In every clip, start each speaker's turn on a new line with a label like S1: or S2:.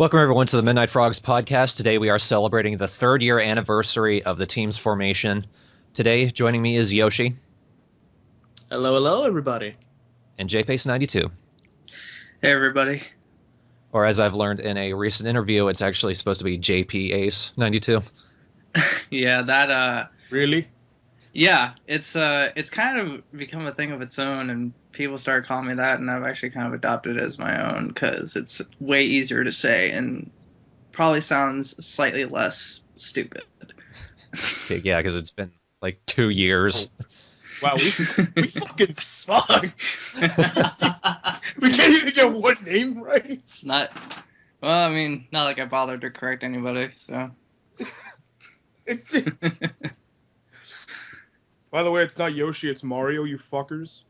S1: Welcome, everyone, to the Midnight Frogs podcast. Today, we are celebrating the third-year anniversary of the team's formation. Today, joining me is Yoshi.
S2: Hello, hello, everybody.
S1: And JPace92.
S3: Hey, everybody.
S1: Or as I've learned in a recent interview, it's actually supposed to be JPAce92.
S3: Yeah, that,
S2: Really?
S3: yeah, it's kind of become a thing of its own, and people start calling me that, and I've actually kind of adopted it as my own, because it's way easier to say, and probably sounds slightly less stupid.
S1: Okay, yeah, because it's been like 2 years.
S2: Wow, we fucking suck. We can't even get one name right.
S3: It's not, well, I mean, not like I bothered to correct anybody, so.
S2: By the way, it's not Yoshi, it's Mario, you fuckers.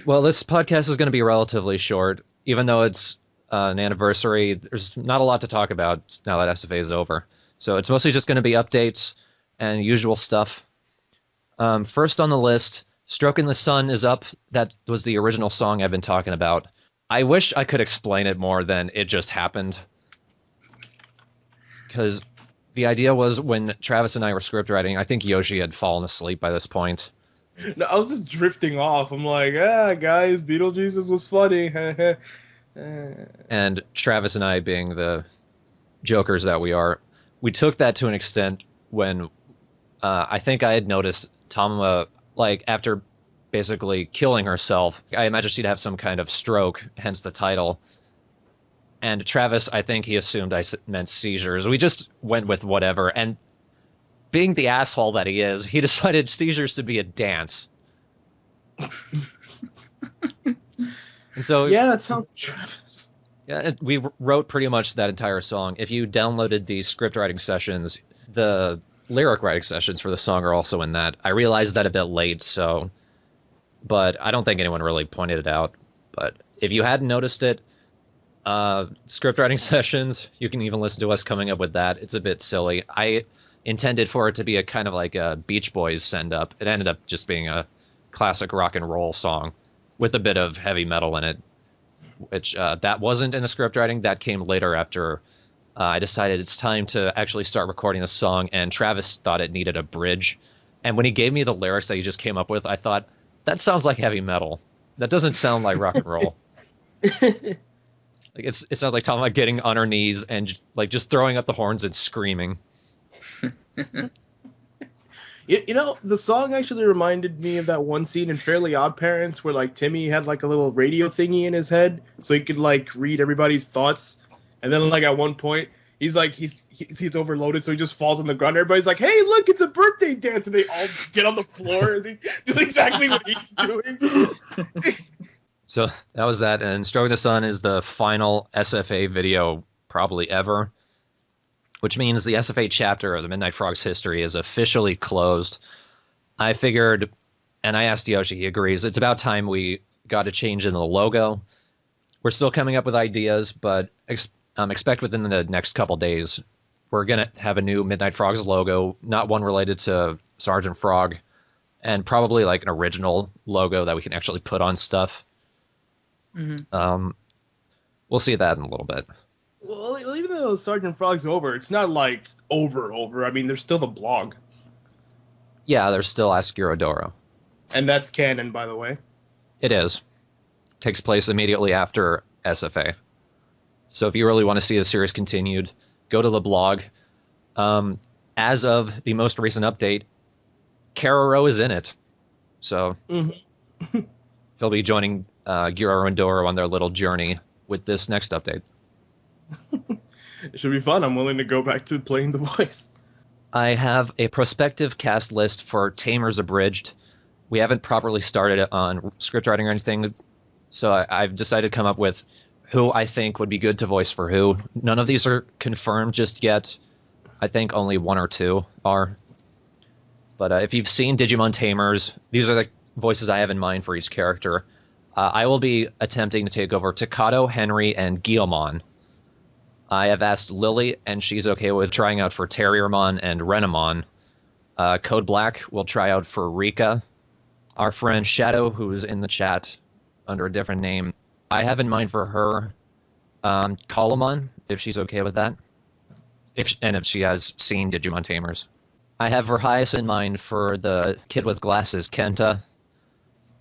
S1: Well, this podcast is going to be relatively short. Even though it's an anniversary, there's not a lot to talk about now that SFA is over. So it's mostly just going to be updates and usual stuff. First on the list, Stroking the Sun is up. That was the original song I've been talking about. I wish I could explain it more than it just happened. Because the idea was when Travis and I were script writing, I think Yoshi had fallen asleep by this point.
S2: No, I was just drifting off. I'm like, guys, Beetlejuice was funny.
S1: And Travis and I, being the jokers that we are, we took that to an extent when I think I had noticed Tama, like, after basically killing herself, I imagine she'd have some kind of stroke, hence the title. And Travis, I think he assumed I meant seizures. We just went with whatever. And being the asshole that he is, he decided seizures to be a dance. And so,
S2: yeah, that sounds like Travis.
S1: Yeah, we wrote pretty much that entire song. If you downloaded the script writing sessions, the lyric writing sessions for the song are also in that. I realized that a bit late, so... But I don't think anyone really pointed it out. But if you hadn't noticed it, script writing sessions, you can even listen to us coming up with that. It's a bit silly. I intended for it to be a kind of like a Beach Boys send-up. It ended up just being a classic rock and roll song with a bit of heavy metal in it, which that wasn't in the script writing. That came later after I decided it's time to actually start recording the song, and Travis thought it needed a bridge. And when he gave me the lyrics that he just came up with, I thought, that sounds like heavy metal. That doesn't sound like rock and roll. Like it sounds like talking about getting on her knees and like just throwing up the horns and screaming.
S2: You know, the song actually reminded me of that one scene in Fairly Odd Parents where like Timmy had like a little radio thingy in his head so he could like read everybody's thoughts. And then like at one point he's like he's overloaded, so he just falls on the ground. Everybody's like, "Hey, look, it's a birthday dance!" And they all get on the floor and they do exactly what he's doing.
S1: So that was that, and Stroking the Sun is the final SFA video probably ever, which means the SFA chapter of the Midnight Frogs history is officially closed. I figured, and I asked Yoshi, he agrees, it's about time we got a change in the logo. We're still coming up with ideas, but expect within the next couple days, we're going to have a new Midnight Frogs logo, not one related to Sgt Frog, and probably like an original logo that we can actually put on stuff. Mm-hmm. We'll see that in a little bit.
S2: Well, even though Sgt Frog's over, it's not like over. I mean, there's still the blog.
S1: Yeah, there's still Ask Eurodoro.
S2: And that's canon, by the way.
S1: It is. Takes place immediately after SFA. So if you really want to see the series continued, go to the blog. As of the most recent update, Kararo is in it. So he'll be joining Giro and Doro on their little journey with this next update.
S2: It should be fun. I'm willing to go back to playing the voice.
S1: I have a prospective cast list for Tamers Abridged. We haven't properly started on script writing or anything, so I've decided to come up with who I think would be good to voice for who. None of these are confirmed just yet. I think only one or two are. But if you've seen Digimon Tamers, these are the voices I have in mind for each character. I will be attempting to take over Takato, Henry, and Guillemon. I have asked Lily, and she's okay with trying out for Terriermon and Renamon. Code Black will try out for Rika. Our friend Shadow, who's in the chat under a different name, I have in mind for her Kalumon, if she's okay with that. If she has seen Digimon Tamers. I have Verheis in mind for the kid with glasses, Kenta.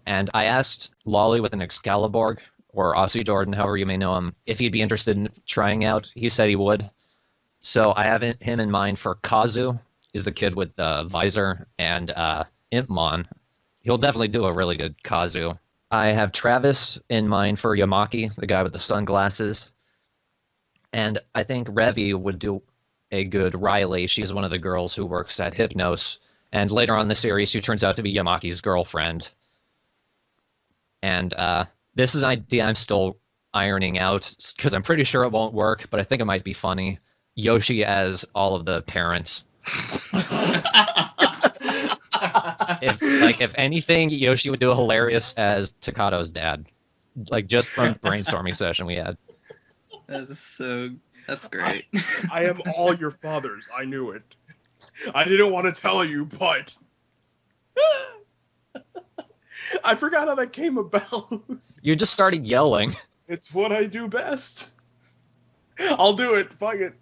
S1: And I asked Lolly with an Excalibur, or Aussie Jordan, however you may know him, if he'd be interested in trying out. He said he would. So I have him in mind for Kazu, is the kid with the visor, and Impmon. He'll definitely do a really good Kazu. I have Travis in mind for Yamaki, the guy with the sunglasses. And I think Revi would do a good Riley. She's one of the girls who works at Hypnos. And later on in the series, she turns out to be Yamaki's girlfriend. And this is an idea I'm still ironing out, because I'm pretty sure it won't work, but I think it might be funny. Yoshi as all of the parents. If anything, Yoshi would do a hilarious as Takato's dad. Like, just from brainstorming session we had.
S3: That's great.
S2: I am all your fathers. I knew it. I didn't want to tell you, but I forgot how that came about.
S1: You just started yelling.
S2: It's what I do best. I'll do it. Fuck it.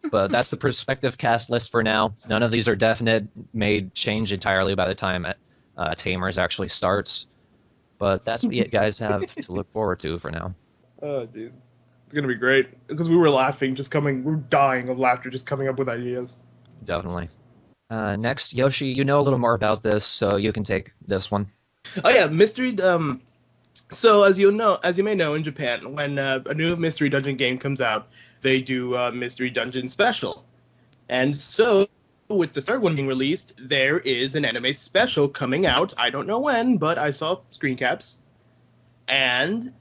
S1: But that's the perspective cast list for now. None of these are definite. May change entirely by the time Tamers actually starts. But that's what you guys have to look forward to for now.
S2: Oh, jeez. It's going to be great. Because we were laughing, we're dying of laughter just coming up with ideas.
S1: Definitely. Next, Yoshi, you know a little more about this, so you can take this one.
S2: Oh, yeah. Mystery... So, as you may know, in Japan, when a new Mystery Dungeon game comes out, they do a Mystery Dungeon special. And so, with the third one being released, there is an anime special coming out. I don't know when, but I saw screen caps. And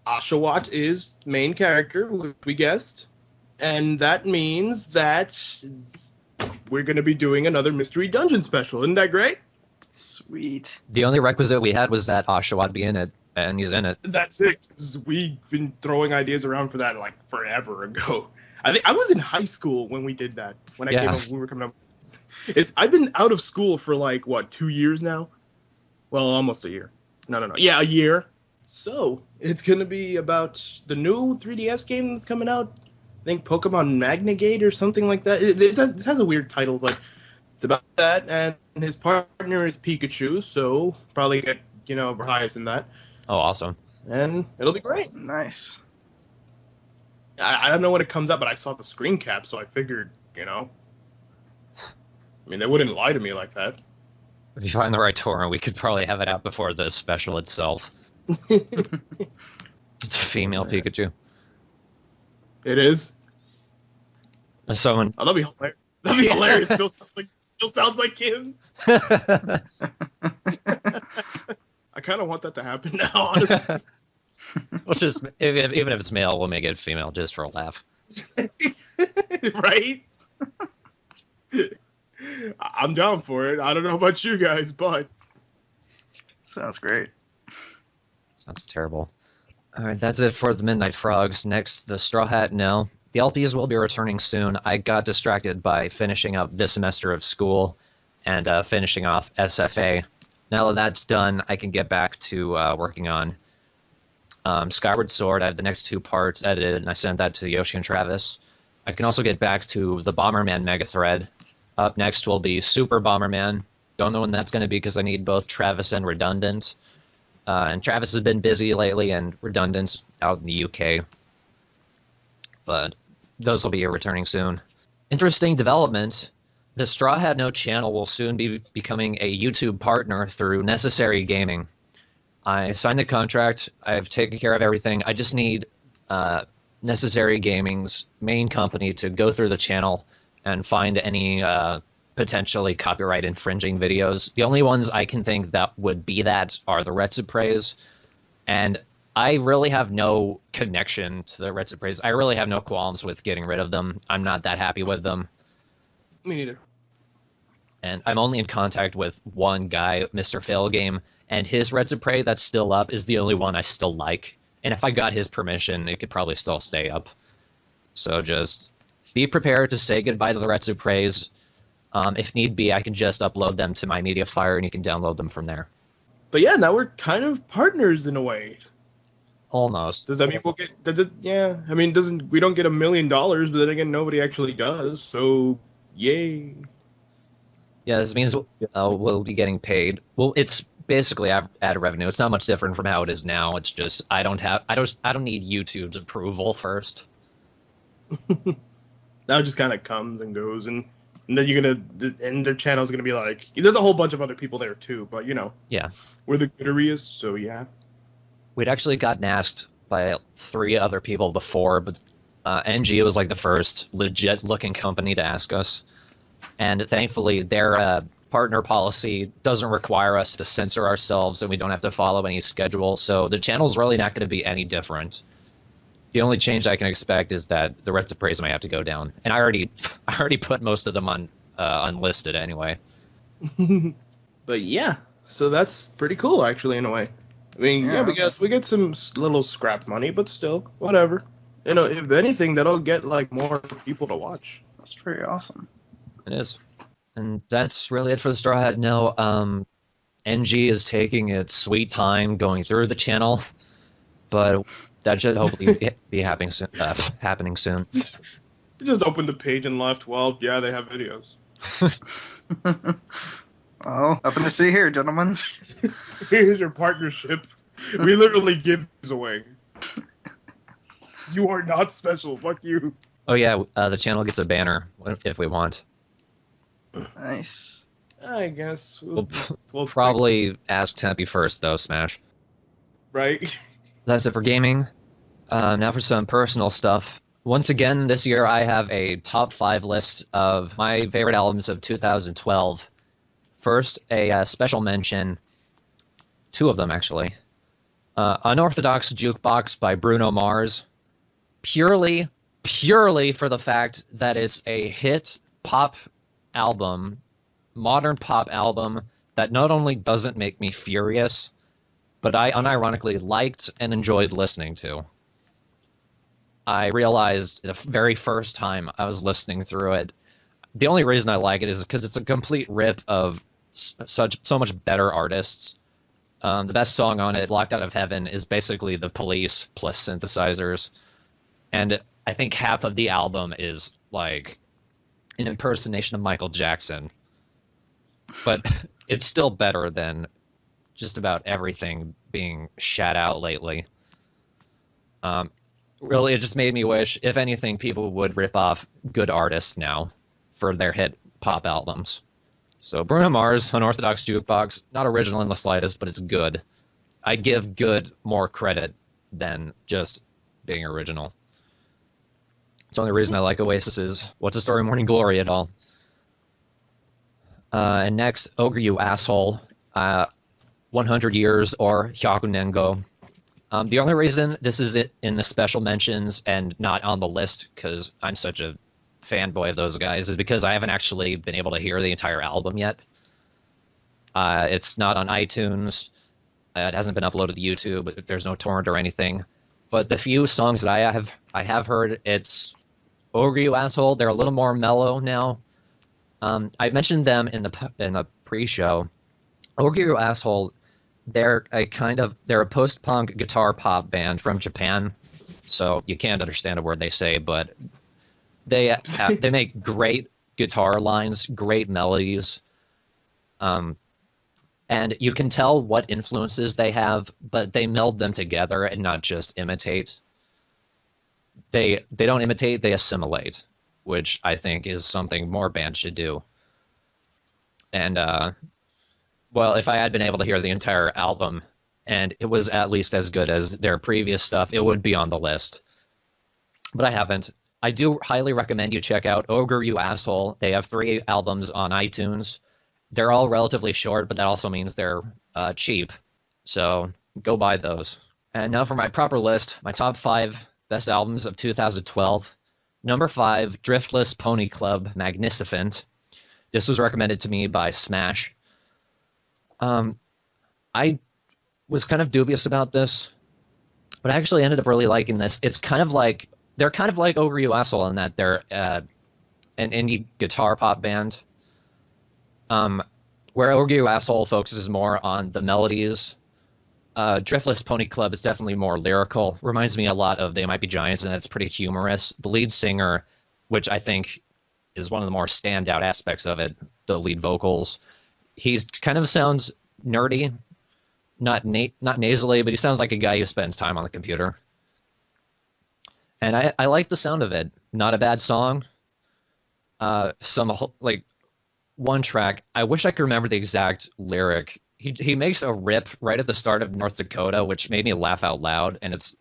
S2: Oshawott is main character, which we guessed. And that means that we're going to be doing another Mystery Dungeon special. Isn't that great?
S3: Sweet.
S1: The only requisite we had was that Oshawott be in it, and he's in it.
S2: That's it. 'Cause we've been throwing ideas around for that like forever ago. I think I was in high school when we did that. When we were coming up. I've been out of school for 2 years now? Well, almost a year. No. Yeah, a year. So it's gonna be about the new 3DS game that's coming out. I think Pokemon Magnagate or something like that. It has a weird title, but it's about that, and his partner is Pikachu, so probably get, Verheis in that.
S1: Oh, awesome.
S2: And it'll be great.
S3: Nice.
S2: I don't know when it comes out, but I saw the screen cap, so I figured, I mean, they wouldn't lie to me like that.
S1: If you find the right torrent, we could probably have it out before the special itself. It's a female Pikachu.
S2: It is?
S1: Someone...
S2: Oh, that'd be hilarious. That'd be hilarious. Still sounds like him. I kind of want that to happen now, honestly.
S1: We'll just, even if it's male, we'll make it female just for a laugh.
S2: Right? I'm down for it. I don't know about you guys, but...
S3: Sounds great.
S1: Sounds terrible. All right, that's it for the Midnight Frogs. Next, the Straw Hat No. The LPs will be returning soon. I got distracted by finishing up this semester of school and finishing off SFA. Now that that's done, I can get back to working on Skyward Sword. I have the next 2 parts edited, and I sent that to Yoshi and Travis. I can also get back to the Bomberman Mega Thread. Up next will be Super Bomberman. Don't know when that's going to be because I need both Travis and Redundant. And Travis has been busy lately, and Redundant's out in the UK. But those will be returning soon. Interesting development. The Straw Hat No channel will soon be becoming a YouTube partner through Necessary Gaming. I signed the contract. I've taken care of everything. I just need Necessary Gaming's main company to go through the channel and find any potentially copyright infringing videos. The only ones I can think that would be that are the Retsuprays, and I really have no connection to the Retsuprays. I really have no qualms with getting rid of them. I'm not that happy with them.
S2: Me neither.
S1: And I'm only in contact with one guy, Mr. Failgame, and his Retsupray that's still up is the only one I still like. And if I got his permission, it could probably still stay up. So just be prepared to say goodbye to the Retsuprays. If need be, I can just upload them to my Mediafire, and you can download them from there.
S2: But yeah, now we're kind of partners in a way.
S1: Almost.
S2: Does that mean we'll get? Does it? Yeah. I mean, doesn't we don't get $1 million, but then again, nobody actually does. So, yay.
S1: Yeah, this means we'll be getting paid. Well, it's basically ad revenue. It's not much different from how it is now. It's just I don't need YouTube's approval first.
S2: Now it just kind of comes and goes, and then and their channel's gonna be like, there's a whole bunch of other people there too, but
S1: Yeah.
S2: we're the gooderies, so yeah.
S1: We'd actually gotten asked by 3 other people before, but NG was like the first legit-looking company to ask us. And thankfully, their partner policy doesn't require us to censor ourselves, and we don't have to follow any schedule, so the channel's really not going to be any different. The only change I can expect is that the rates of praise might have to go down. And I already put most of them on unlisted anyway.
S2: But yeah, so that's pretty cool, actually, in a way. I mean, yeah, we get some little scrap money, but still, whatever. If anything, that'll get like more people to watch.
S3: That's pretty awesome.
S1: It is. And that's really it for the Straw Hat. No, NG is taking its sweet time going through the channel, but that should hopefully be happening soon.
S2: You just opened the page and left. Well, yeah, they have videos.
S3: Well, nothing to see here, gentlemen.
S2: Here's your partnership. We literally give these away. You are not special. Fuck you.
S1: Oh yeah, the channel gets a banner if we want.
S3: Nice.
S2: I guess.
S1: We'll probably ask Tempe first, though, Smash.
S2: Right?
S1: That's it for gaming. Now for some personal stuff. Once again, this year I have a top 5 list of my favorite albums of 2012. First, a special mention. 2 of them, actually. Unorthodox Jukebox by Bruno Mars. Purely for the fact that it's a hit pop album, modern pop album, that not only doesn't make me furious, but I unironically liked and enjoyed listening to. I realized the very first time I was listening through it, the only reason I like it is because it's a complete rip of so much better artists. The best song on it, Locked Out of Heaven, is basically The Police plus synthesizers. And I think half of the album is like an impersonation of Michael Jackson. But it's still better than just about everything being shat out lately. Really, it just made me wish, if anything, people would rip off good artists now for their hit pop albums. So Bruno Mars, Unorthodox Jukebox, not original in the slightest, but it's good. I give good more credit than just being original. It's the only reason I like Oasis's What's the Story Morning Glory at all. And next, Ogre You Asshole, 100 Years, or Hyakunengo. The only reason this is in the special mentions and not on the list, because I'm such a fanboy of those guys, is because I haven't actually been able to hear the entire album yet. It's not on iTunes. It hasn't been uploaded to YouTube. There's no torrent or anything. But the few songs that I have heard, it's Ogre You Asshole. They're a little more mellow now. I mentioned them in the pre-show. Ogre You Asshole, they're a post-punk guitar pop band from Japan, so you can't understand a word they say, but they make great guitar lines, great melodies, and you can tell what influences they have, but they meld them together and not just imitate. They don't imitate, they assimilate, which I think is something more bands should do. And well, if I had been able to hear the entire album and it was at least as good as their previous stuff, it would be on the list. But I haven't. I do highly recommend you check out Ogre You Asshole. They have 3 albums on iTunes. They're all relatively short, but that also means they're cheap. So go buy those. And now for my proper list, my top 5 best albums of 2012. Number 5, Driftless Pony Club Magnificent. This was recommended to me by Smash. I was kind of dubious about this, but I actually ended up really liking this. It's kind of like, they're kind of like Ogre You Asshole in that they're an indie guitar pop band. Where Ogre You Asshole focuses more on the melodies, Driftless Pony Club is definitely more lyrical. Reminds me a lot of They Might Be Giants, and it's pretty humorous. The lead singer, which I think is one of the more standout aspects of it, the lead vocals, he's kind of sounds nerdy, not nasally, but he sounds like a guy who spends time on the computer. And I like the sound of it. Not a bad song. Some like one track. I wish I could remember the exact lyric. He makes a rip right at the start of North Dakota, which made me laugh out loud, and it's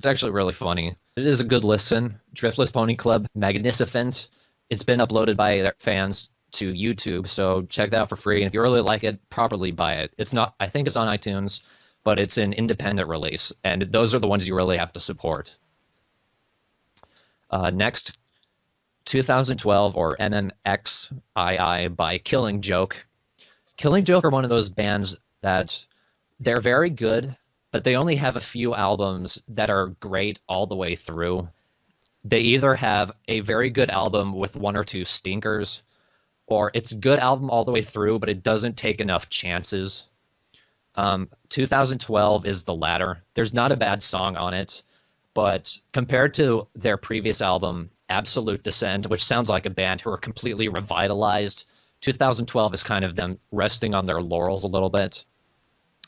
S1: actually really funny. It is a good listen. Driftless Pony Club, magnificent. It's been uploaded by their fans to YouTube, so check that out for free. And if you really like it, properly buy it. It's not. I think it's on iTunes, but it's an independent release, and those are the ones you really have to support. Next, 2012 or MMXII by Killing Joke. Killing Joke are one of those bands that they're very good, but they only have a few albums that are great all the way through. They either have a very good album with one or two stinkers, or it's a good album all the way through, but it doesn't take enough chances. 2012 is the latter. There's not a bad song on it, but compared to their previous album, Absolute Descent, which sounds like a band who are completely revitalized, 2012 is kind of them resting on their laurels a little bit.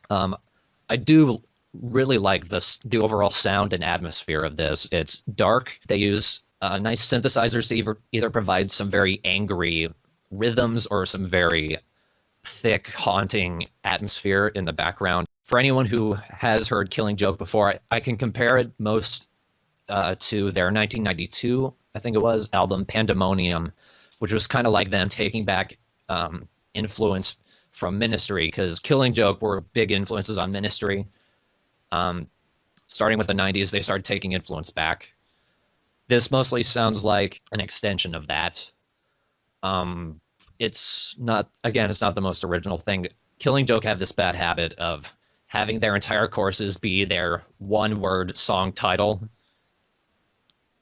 S1: I do really like the overall sound and atmosphere of this. It's dark. They use nice synthesizers to either provide some very angry rhythms or some very thick, haunting atmosphere in the background. For anyone who has heard Killing Joke before, I can compare it most to their 1992, I think it was, album Pandemonium, which was kind of like them taking back influence from Ministry, because Killing Joke were big influences on Ministry. Starting with the 90s, they started taking influence back. This mostly sounds like an extension of that. It's not the most original thing. Killing Joke have this bad habit of having their entire choruses be their one-word song title.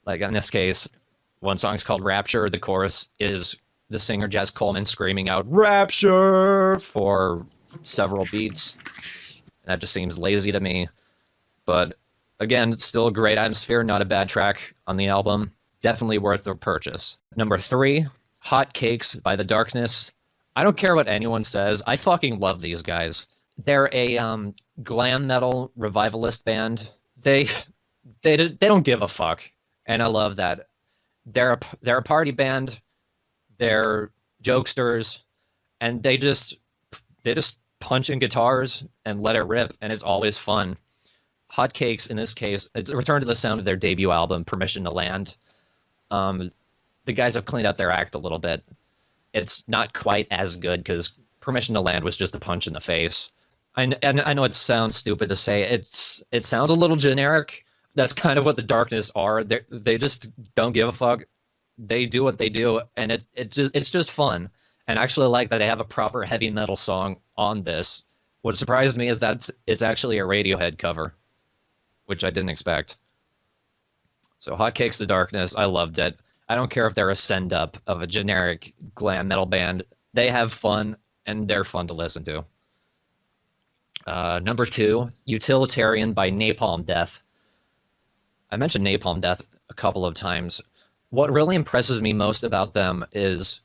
S1: Like in this case, one song's called Rapture. The chorus is the singer Jazz Coleman screaming out Rapture for several beats. That just seems lazy to me. But again, still a great atmosphere, not a bad track on the album. Definitely worth the purchase. Number 3, Hot Cakes by The Darkness. I don't care what anyone says. I fucking love these guys. They're a glam metal revivalist band. They don't give a fuck, and I love that. They're a party band. They're jokesters, and they just punch in guitars and let it rip, and it's always fun. Hotcakes, in this case, it's a return to the sound of their debut album, Permission to Land. The guys have cleaned up their act a little bit. It's not quite as good because Permission to Land was just a punch in the face. I know it sounds stupid to say. It sounds a little generic. That's kind of what The Darkness are. They just don't give a fuck. They do what they do, and it's just fun. And I actually like that they have a proper heavy metal song on this. What surprised me is that it's actually a Radiohead cover, which I didn't expect. So Hotcakes, The Darkness, I loved it. I don't care if they're a send-up of a generic glam metal band. They have fun, and they're fun to listen to. Number 2, Utilitarian by Napalm Death. I mentioned Napalm Death a couple of times. What really impresses me most about them is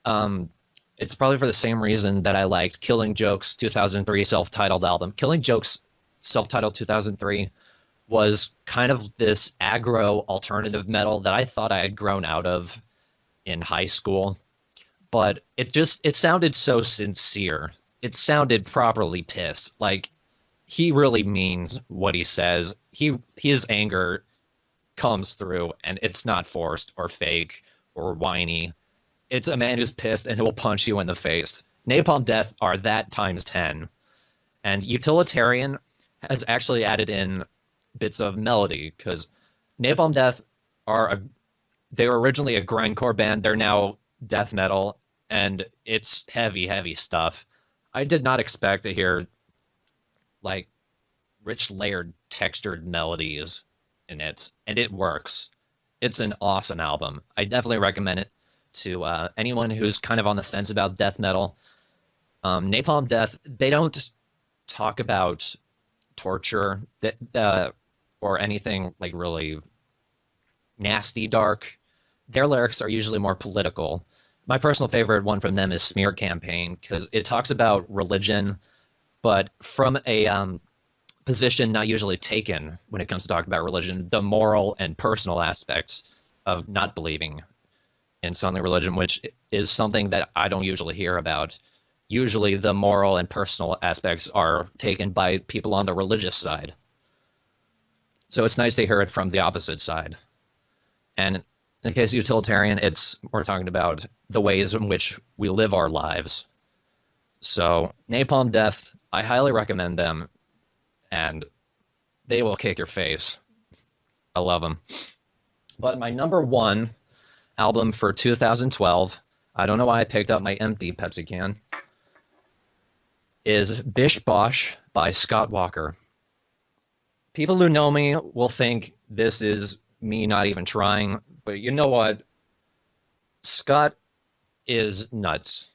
S1: it's probably for the same reason that I liked Killing Joke's 2003 self-titled album. Killing Joke's self-titled 2003 was kind of this aggro alternative metal that I thought I had grown out of in high school. But it sounded so sincere. It sounded properly pissed. Like, he really means what he says. His anger comes through, and it's not forced or fake or whiny. It's a man who's pissed, and he will punch you in the face. Napalm Death are that times 10. And Utilitarian has actually added in bits of melody, because Napalm Death they were originally a grindcore band. They're now death metal, and it's heavy, heavy stuff. I did not expect to hear like rich, layered, textured melodies in it, and it works. It's an awesome album. I definitely recommend it to anyone who's kind of on the fence about death metal. Napalm Death, they don't talk about torture that or anything like really nasty dark. Their lyrics are usually more political. My personal favorite one from them is Smear Campaign because it talks about religion, but from a position not usually taken when it comes to talking about religion, the moral and personal aspects of not believing in something religion, which is something that I don't usually hear about. Usually the moral and personal aspects are taken by people on the religious side. So it's nice to hear it from the opposite side. And in the case of Utilitarian, we're talking about the ways in which we live our lives. So Napalm Death, I highly recommend them, and they will kick your face. I love them. But my number one album for 2012, I don't know why I picked up my empty Pepsi can, is Bish Bosh by Scott Walker. People who know me will think this is me not even trying, but you know what? Scott is nuts.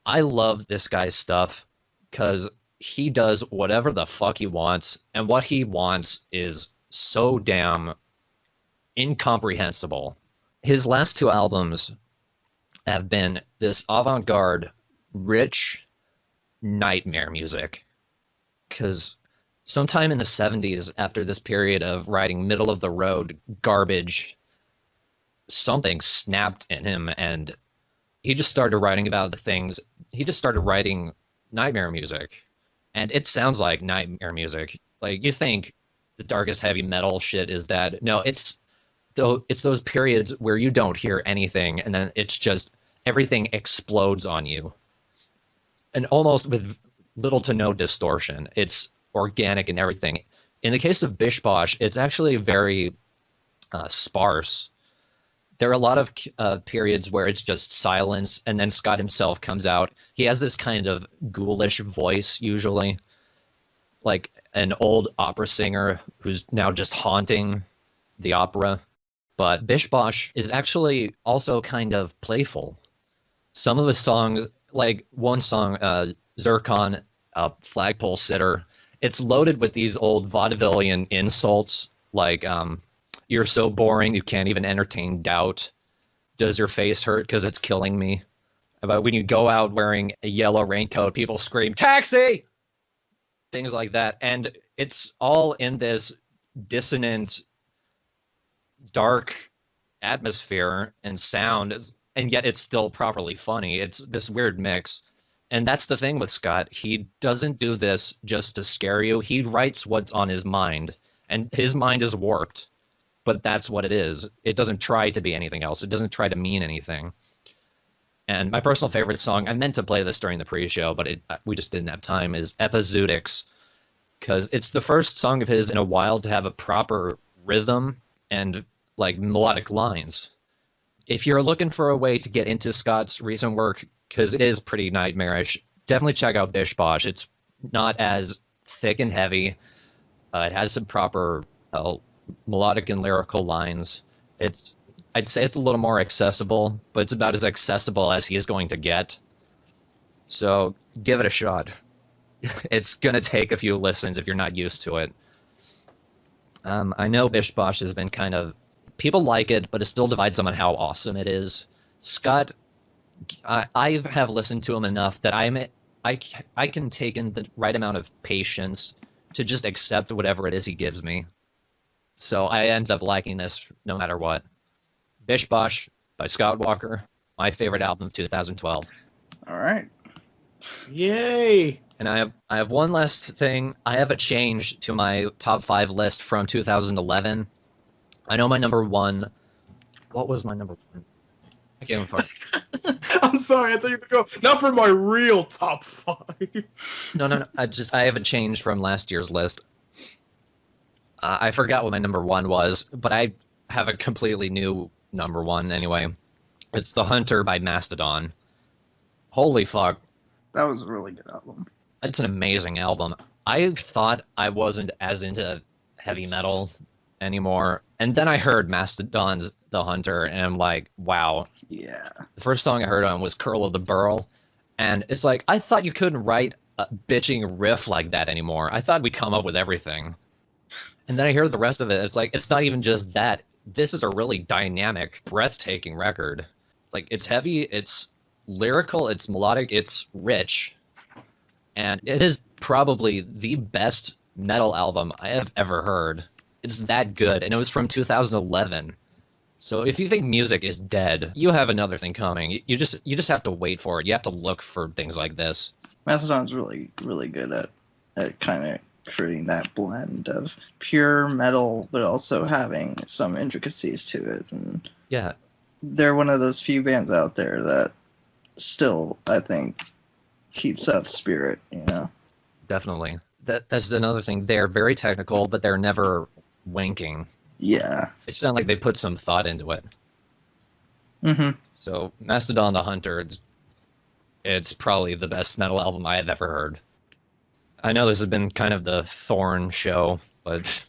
S1: I love this guy's stuff because he does whatever the fuck he wants, and what he wants is so damn incomprehensible. His last two albums have been this avant-garde, rich nightmare music. Because sometime in the 70s, after this period of writing middle-of-the-road garbage, something snapped in him, and he just started writing about the things. He just started writing nightmare music. And it sounds like nightmare music. Like, you think the darkest heavy metal shit is that. No, it's those periods where you don't hear anything, and then it's just everything explodes on you. And almost with little to no distortion. It's organic and everything. In the case of Bish Bosh, it's actually very sparse. There are a lot of periods where it's just silence, and then Scott himself comes out. He has this kind of ghoulish voice, usually, like an old opera singer who's now just haunting the opera. But Bish Bosh is actually also kind of playful. Some of the songs, like one song, Zircon, Flagpole Sitter, it's loaded with these old vaudevillian insults, like, you're so boring, you can't even entertain doubt. Does your face hurt because it's killing me? About when you go out wearing a yellow raincoat, people scream, taxi! Things like that. And it's all in this dissonant, dark atmosphere and sound, and yet it's still properly funny. It's this weird mix. And that's the thing with Scott. He doesn't do this just to scare you. He writes what's on his mind, and his mind is warped. But that's what it is. It doesn't try to be anything else. It doesn't try to mean anything. And my personal favorite song, I meant to play this during the pre-show, but we just didn't have time, is Epizootics. Because it's the first song of his in a while to have a proper rhythm and like melodic lines. If you're looking for a way to get into Scott's recent work, because it is pretty nightmarish, definitely check out Bish Bosh. It's not as thick and heavy. It has some proper melodic and lyrical lines. I'd say it's a little more accessible, but it's about as accessible as he is going to get. So give it a shot. It's going to take a few listens if you're not used to it. I know Bish Bosh has been kind of... People like it, but it still divides them on how awesome it is. Scott, I have listened to him enough that I can take in the right amount of patience to just accept whatever it is he gives me. So I end up liking this no matter what. Bish Bosh by Scott Walker, my favorite album of 2012.
S3: All right.
S2: Yay!
S1: And I have one last thing. I have a change to my top 5 list from 2011. I know my number one. What was my number one? I can't even find.
S2: I'm sorry, I thought you were going to go, not for my real top 5.
S1: No. I have a change from last year's list. I forgot what my number one was, but I have a completely new number one anyway. It's The Hunter by Mastodon. Holy fuck.
S3: That was a really good album.
S1: It's an amazing album. I thought I wasn't as into heavy metal anymore, and then I heard Mastodon's The Hunter, and I'm like, wow.
S3: Yeah.
S1: The first song I heard on was Curl of the Burl, and it's like, I thought you couldn't write a bitching riff like that anymore. I thought we'd come up with everything. And then I hear the rest of it. It's like, it's not even just that. This is a really dynamic, breathtaking record. Like, it's heavy, it's lyrical, it's melodic, it's rich. And it is probably the best metal album I have ever heard. It's that good, and it was from 2011. So if you think music is dead, you have another thing coming. You just have to wait for it. You have to look for things like this.
S3: Mastodon's really, really good at kind of creating that blend of pure metal, but also having some intricacies to it. And
S1: Yeah,
S3: they're one of those few bands out there that still, I think, keeps that spirit, you know?
S1: definitely. That's another thing. They're very technical, but they're never wanking.
S3: Yeah.
S1: It's not like they put some thought into it.
S3: Mm-hmm.
S1: So Mastodon the Hunter, it's probably the best metal album I have ever heard. I know this has been kind of the Thorn show, but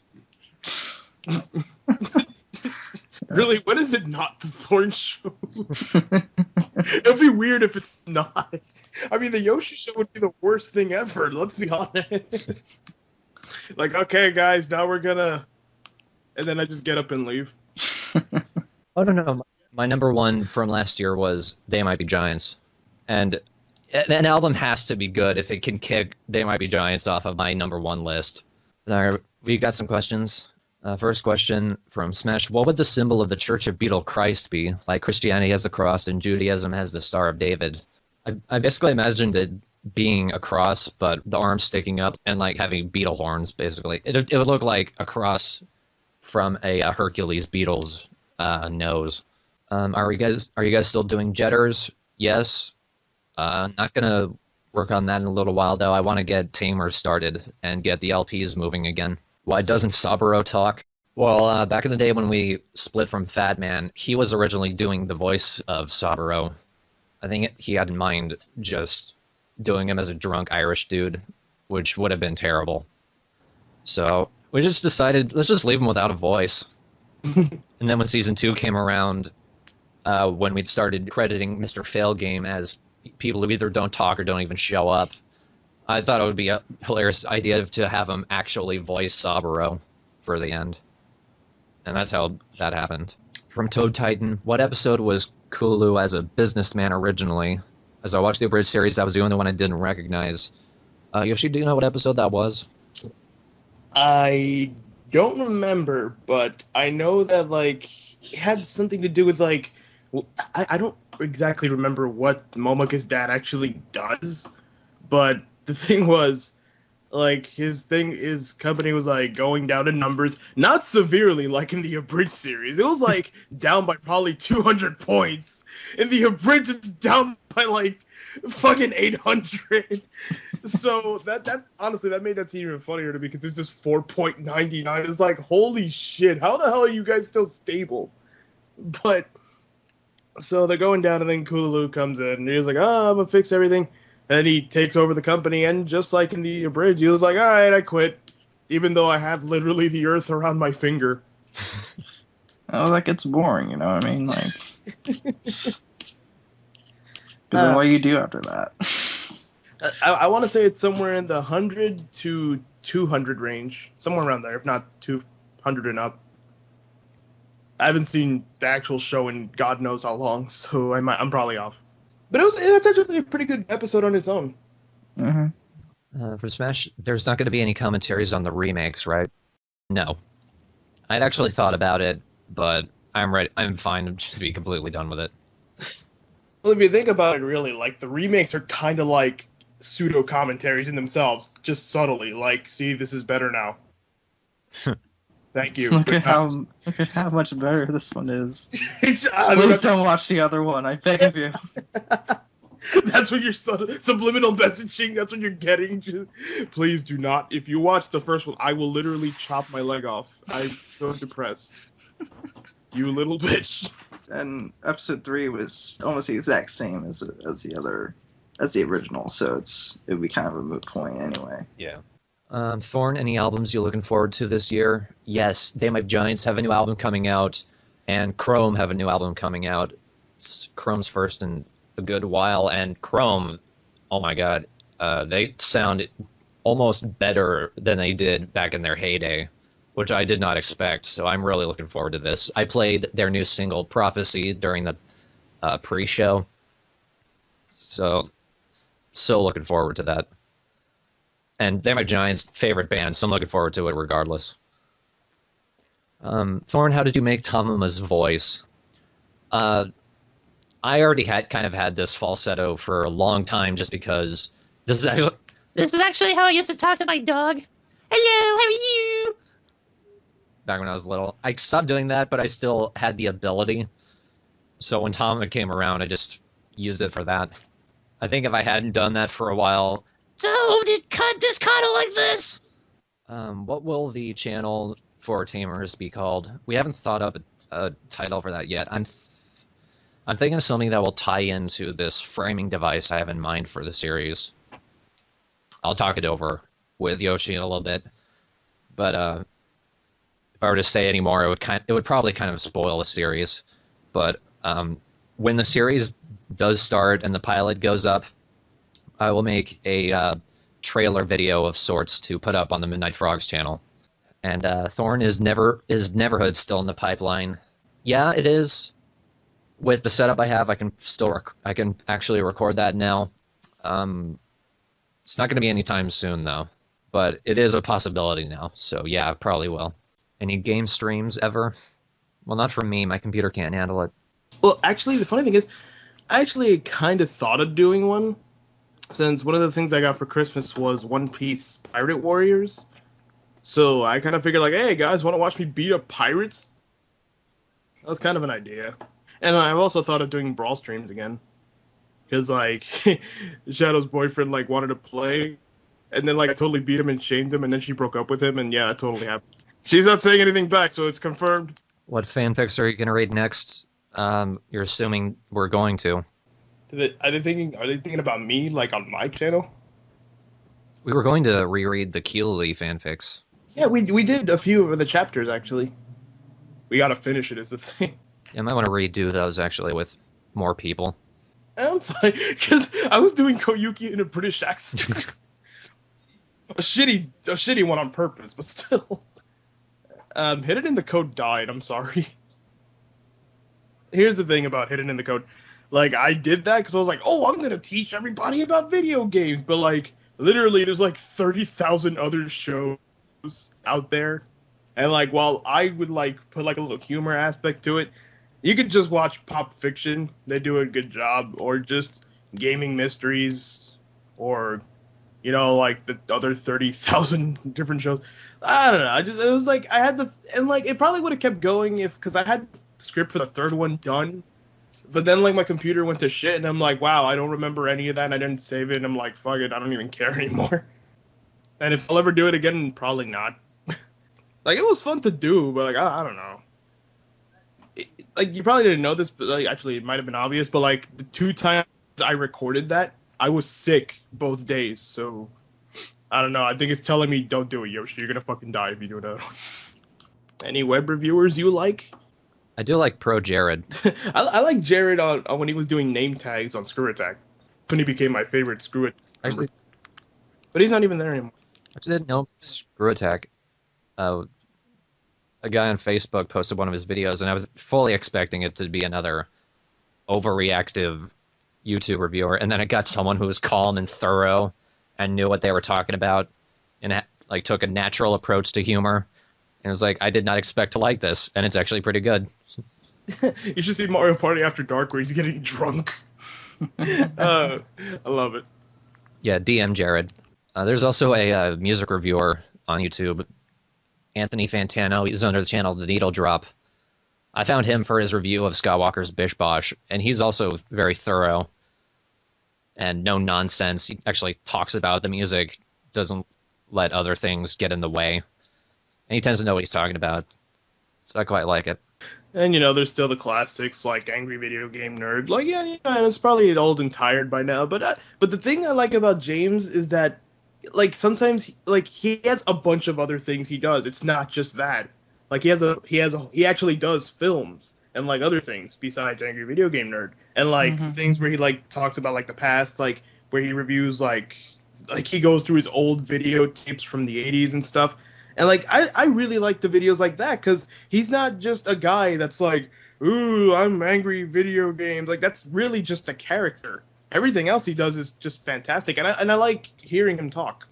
S2: Really, when is it not the Thorn show? It'd be weird if it's not. I mean, the Yoshi show would be the worst thing ever. Let's be honest. Like, okay, guys, now we're gonna, and then I just get up and leave.
S1: I don't know. My number one from last year was They Might Be Giants, and an album has to be good if it can kick They Might Be Giants off of my number one list. Now, we got some questions. First question from Smash. What would the symbol of the Church of Beetle Christ be? Like Christianity has the cross and Judaism has the Star of David. I basically imagined it being a cross, but the arms sticking up and like having beetle horns, basically. It would look like a cross from a Hercules beetle's nose. Are you guys still doing Jetters? Yes. Not gonna work on that in a little while though. I want to get Tamer started and get the LPs moving again. Why doesn't Saburo talk? Well, back in the day when we split from Fat Man, he was originally doing the voice of Saburo. I think he had in mind just doing him as a drunk Irish dude, which would have been terrible. So we just decided, let's just leave him without a voice. And then when season 2 came around, when we'd started crediting Mr. Failgame as people who either don't talk or don't even show up, I thought it would be a hilarious idea to have him actually voice Saburo for the end. And that's how that happened. From Toad Titan, what episode was Kulu as a businessman originally? As I watched the abridged series, that was the only one I didn't recognize. Yoshi, do you know what episode that was?
S2: I don't remember, but I know that like it had something to do with like I don't exactly remember what Momoka's dad actually does, but the thing was like his company was like going down in numbers, not severely like in the abridged series. It was like down by probably 200 points. In the abridged, it's down by like fucking 800. So that honestly that made that scene even funnier to me because it's just 4.99. It's like holy shit, how the hell are you guys still stable? But so they're going down and then Kulu comes in and he's like, oh, I'm gonna fix everything. And then he takes over the company and just like in the abridged, he was like, all right, I quit. Even though I have literally the earth around my finger.
S3: Oh, that gets boring, you know what I mean? Like, because then what do you do after that?
S2: I want to say it's somewhere in the 100 to 200 range. Somewhere around there, if not 200 and up. I haven't seen the actual show in God knows how long, so I'm probably off. But it's actually a pretty good episode on its own.
S3: Mm-hmm.
S1: For Smash, there's not going to be any commentaries on the remakes, right? No. I'd actually thought about it, but I'm ready. I'm fine to be completely done with it.
S2: Well, if you think about it, really, like the remakes are kind of like pseudo commentaries in themselves, just subtly. Like, see, this is better now. Thank you.
S3: Look at how much better this one is.
S2: Please
S3: Don't watch the other one, I beg of you.
S2: That's what you're subliminal messaging. That's what you're getting. Just, please do not. If you watch the first one, I will literally chop my leg off. I'm so depressed. You little bitch.
S3: And episode 3 was almost the exact same as the original, so it would be kind of a moot point anyway.
S1: Yeah. Thorn, any albums you're looking forward to this year? Yes, They Might Be Giants have a new album coming out, and Chrome have a new album coming out. It's Chrome's first in a good while, and Chrome, oh my god, They sound almost better than they did back in their heyday, which I did not expect. So I'm really looking forward to this. I played their new single Prophecy during the pre-show, so looking forward to that. And they're my Giants' favorite band, so I'm looking forward to it regardless. Thorn, how did you make Tamuma's voice? I already had this falsetto for a long time, just because this is actually how I used to talk to my dog. Hello, how are you? Back when I was little. I stopped doing that, but I still had the ability. So when Tamuma came around, I just used it for that. I think if I hadn't done that for a while, don't it cut this kind of like this? What will the channel for Tamers be called? We haven't thought up a title for that yet. I'm thinking of something that will tie into this framing device I have in mind for the series. I'll talk it over with Yoshi in a little bit, but if I were to say any more, it would probably kind of spoil the series. But when the series does start and the pilot goes up, I will make a trailer video of sorts to put up on the Midnight Frogs channel. And Thorn is Neverhood still in the pipeline? Yeah, it is. With the setup I have, I can actually record that now. It's not going to be anytime soon though, but it is a possibility now. So yeah, I probably will. Any game streams ever? Well, not for me. My computer can't handle it.
S2: Well, actually, the funny thing is, I actually kind of thought of doing one, since one of the things I got for Christmas was One Piece Pirate Warriors. So I kind of figured, like, hey, guys, want to watch me beat up pirates? That was kind of an idea. And I've also thought of doing Brawl streams again. Because, like, Shadow's boyfriend, like, wanted to play, and then, like, I totally beat him and shamed him, and then she broke up with him, and yeah, it totally happened. She's not saying anything back, so it's confirmed.
S1: What fanfics are you going to read next? You're assuming we're going to.
S2: Are they thinking about me, like, on my channel?
S1: We were going to reread the Keeley fanfics.
S2: Yeah, we did a few of the chapters, actually. We gotta finish it, is the thing.
S1: Yeah, I might want to redo those, actually, with more people.
S2: I'm fine, because I was doing Koyuki in a British accent. a shitty one on purpose, but still. Hidden in the Code died, I'm sorry. Here's the thing about Hidden in the Code. Like, I did that because I was like, oh, I'm gonna teach everybody about video games, but, like, literally, there's, like, 30,000 other shows out there. And, like, while I would, like, put, like, a little humor aspect to it, you could just watch Pop Fiction. They do a good job. Or just Gaming Mysteries. Or, you know, like, the other 30,000 different shows. I don't know. It was, like, I had the... And, like, it probably would have kept going because I had the script for the third one done. But then, like, my computer went to shit, and I'm like, wow, I don't remember any of that, and I didn't save it, and I'm like, fuck it, I don't even care anymore. And if I'll ever do it again, probably not. Like, it was fun to do, but, like, I don't know. Like, you probably didn't know this, but, like, actually, it might have been obvious, but, like, the 2 times I recorded that, I was sick both days, so... I don't know, I think it's telling me, don't do it, Yoshi, you're gonna fucking die if you do that. Any web reviewers you like?
S1: I do like Pro Jared.
S2: I like Jared on when he was doing name tags on Screw Attack. When he became my favorite Screw Attack.
S1: Actually,
S2: but he's not even there anymore.
S1: I didn't know Screw Attack. A guy on Facebook posted one of his videos, and I was fully expecting it to be another overreactive YouTube reviewer, and then it got someone who was calm and thorough and knew what they were talking about, and like took a natural approach to humor. And it was like, I did not expect to like this, and it's actually pretty good.
S2: You should see Mario Party After Dark where he's getting drunk. I love it.
S1: Yeah, DM Jared. There's also a music reviewer on YouTube, Anthony Fantano. He's under the channel The Needle Drop. I found him for his review of Scott Walker's Bish Bosh, and he's also very thorough and no nonsense. He actually talks about the music, doesn't let other things get in the way. And he tends to know what he's talking about. So I quite like it.
S2: And, you know, there's still the classics like Angry Video Game Nerd. Like, yeah, and it's probably old and tired by now. But the thing I like about James is that, like, sometimes, like, he has a bunch of other things he does. It's not just that. Like, he actually does films and, like, other things besides Angry Video Game Nerd. And, like, things where he, like, talks about, like, the past, like, where he reviews, like, like he goes through his old videotapes from the 80s and stuff. And like I really like the videos like that because he's not just a guy that's like, ooh, I'm angry video games. Like that's really just a character. Everything else he does is just fantastic, and I like hearing him talk.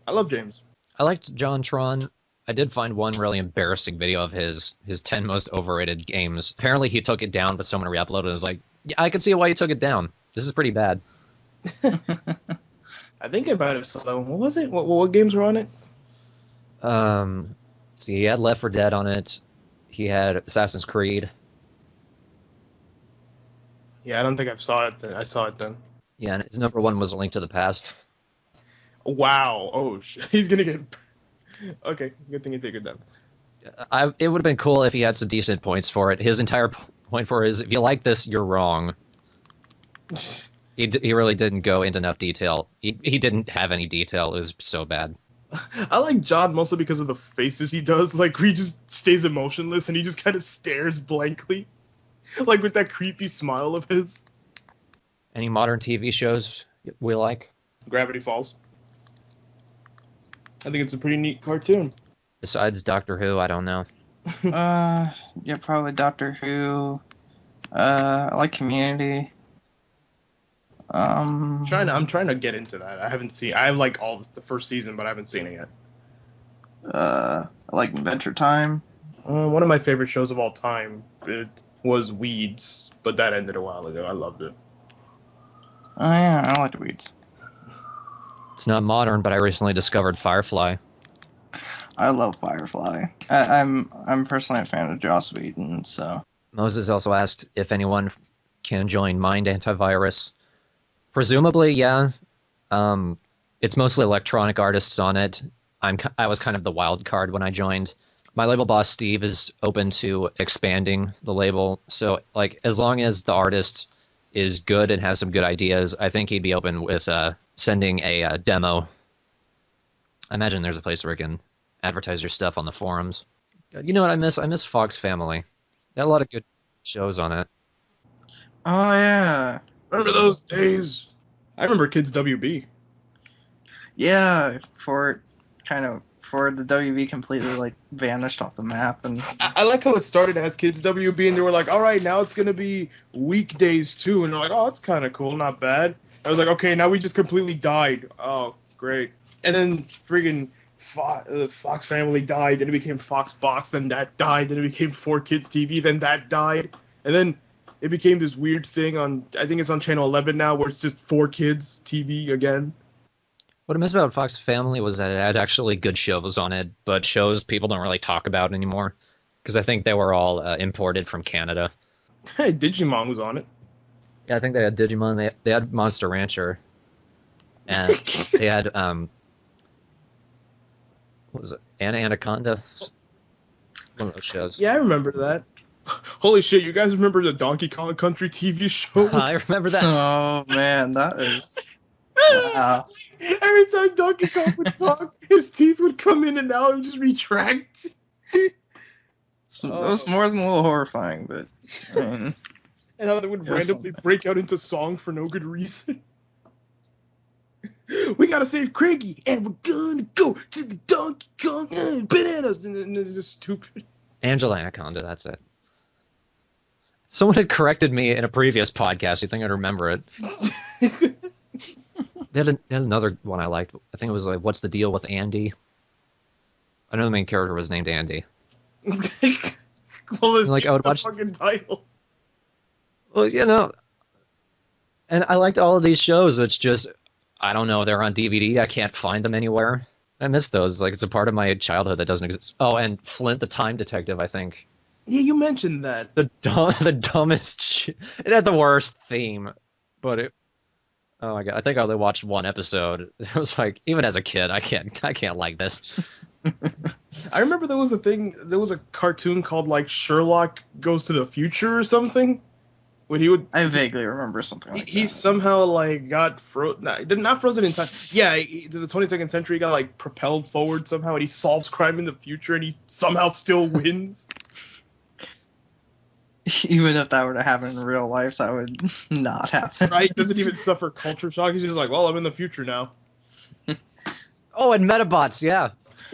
S2: I love James.
S1: I liked Jontron. I did find one really embarrassing video of his 10 most overrated games. Apparently he took it down, but someone re-uploaded it and was like, yeah, I can see why you took it down. This is pretty bad.
S2: I think I might have saw that one. What was it? What games were on it?
S1: See, he had Left 4 Dead on it. He had Assassin's Creed.
S2: Yeah, I don't think I saw it. I saw it then.
S1: Yeah, and his number one was A Link to the Past.
S2: Wow. Oh shit. He's gonna get. Okay, good thing you take it down.
S1: It would have been cool if he had some decent points for it. His entire point for it is, if you like this, you're wrong. He really didn't go into enough detail. He didn't have any detail. It was so bad.
S2: I like John mostly because of the faces he does. Like, where he just stays emotionless and he just kind of stares blankly. Like, with that creepy smile of his.
S1: Any modern TV shows we like?
S2: Gravity Falls. I think it's a pretty neat cartoon.
S1: Besides Doctor Who, I don't know.
S3: Yeah, probably Doctor Who. I like Community.
S2: I'm trying to get into that. I haven't seen. I have like all the first season, but I haven't seen it yet.
S3: I like Adventure Time.
S2: One of my favorite shows of all time was Weeds, but that ended a while ago. I loved it.
S3: Oh yeah, I like Weeds.
S1: It's not modern, but I recently discovered Firefly.
S3: I love Firefly. I'm personally a fan of Joss Whedon, so.
S1: Moses also asked if anyone can join Mind Antivirus. Presumably, yeah. It's mostly electronic artists on it. I was kind of the wild card when I joined. My label boss, Steve, is open to expanding the label. So, like, as long as the artist is good and has some good ideas, I think he'd be open with sending a demo. I imagine there's a place where you can advertise your stuff on the forums. You know what I miss? I miss Fox Family. They had a lot of good shows on it.
S3: Oh yeah.
S2: Remember those days? I remember Kids WB.
S3: Yeah, before the WB completely like vanished off the map, and
S2: I like how it started as Kids WB, and they were like, "All right, now it's gonna be weekdays too," and they're like, "Oh, that's kind of cool, not bad." I was like, "Okay, now we just completely died." Oh, great! And then friggin' Fox Family died, then it became Fox Box, then that died, then it became 4Kids TV, then that died, and then it became this weird thing on, I think it's on Channel 11 now, where it's just 4Kids TV again.
S1: What I miss about Fox Family was that it had actually good shows on it, but shows people don't really talk about anymore, because I think they were all imported from Canada.
S2: Hey, Digimon was on it.
S1: Yeah, I think they had Digimon, they had Monster Rancher, and they had, what was it, Anaconda? One of those shows.
S2: Yeah, I remember that. Holy shit, you guys remember the Donkey Kong Country TV show?
S1: I remember that.
S3: oh man, that is. Wow.
S2: Every time Donkey Kong would talk, his teeth would come in and out and just retract.
S3: It was more than a little horrifying, but I mean,
S2: and how they would randomly break out into song for no good reason. We gotta save Craigie, and we're gonna go to the Donkey Kong bananas, and it's just stupid.
S1: Angela Anaconda, that's it. Someone had corrected me in a previous podcast. You think I'd remember it? They had another one I liked. I think it was like, "What's the Deal with Andy?" I know the main character was named Andy.
S2: Well, it's
S1: like, I would
S2: the
S1: watch
S2: fucking title.
S1: Well, you know, and I liked all of these shows. It's just, I don't know, they're on DVD. I can't find them anywhere. I miss those. Like, it's a part of my childhood that doesn't exist. Oh, and Flint the Time Detective, I think.
S2: Yeah, you mentioned that.
S1: The dumbest It had the worst theme, but it... Oh my god, I think I only watched one episode. It was like, even as a kid, I can't like this.
S2: I remember there was a cartoon called like Sherlock Goes to the Future or something. When he would,
S3: I vaguely remember something like
S2: he
S3: that.
S2: somehow like got not frozen in time. Yeah, to the 22nd century, he got like propelled forward somehow, and he solves crime in the future, and he somehow still wins.
S3: Even if that were to happen in real life, that would not happen.
S2: Right? Doesn't even suffer culture shock. He's just like, well, I'm in the future now.
S1: Oh, and Metabots, yeah.